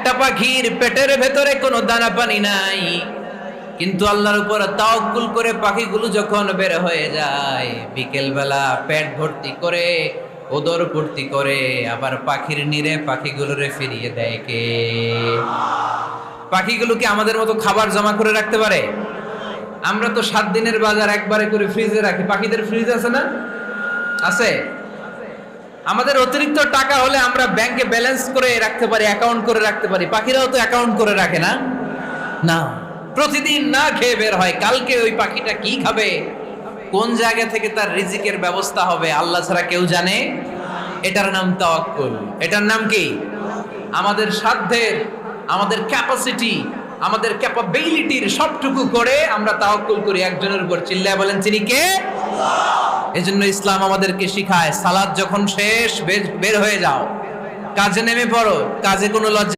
একটা পাখির পেটের ভেতরে কোনো দানা পানি নাই, কিন্তু আল্লাহর উপর তাওয়াক্কুল করে পাখিগুলো যখন বের হয়ে যায়, বিকেল বেলা পেট ভর্তি করে ওদর ভর্তি করে আবার পাখির নিরে পাখিগুলোরে ফিরিয়ে দেয় কে? পাখিগুলো কি আমাদের মতো খাবার জমা করে রাখতে পারে? আমরা তো 7 দিনের বাজার একবারে করে ফ্রিজে রাখি, পাখিদের ফ্রিজ আছে না? আছে। আমাদের অতিরিক্ত টাকা হলে আমরা ব্যাংকে ব্যালেন্স করে রাখতে পারি, অ্যাকাউন্ট করে রাখতে পারি, পাখিরাও তো অ্যাকাউন্ট করে রাখে না? না, প্রতিদিন না খেয়ে বের হয়। কালকে ওই পাখিটা কি খাবে, কোন জায়গা থেকে তার রিজিকের ব্যবস্থা হবে আল্লাহ ছাড়া কেউ জানে। এটার নাম তাওয়াক্কুল। এটার নাম কি? আমাদের সাধ্যের, আমাদের ক্যাপাসিটি, আমাদের ক্যাপাবিলিটির সবটুকু করে আমরা তাওয়াক্কুল করি একজনের উপর। চিল্লায় বলেন তিনি কে? এজন্য ইসলাম আমাদেরকে শিখায়, সালাত যখন শেষ বের হয়ে যাও, কাজে নেমে পড়ো, কাজে কোনো লজ্জা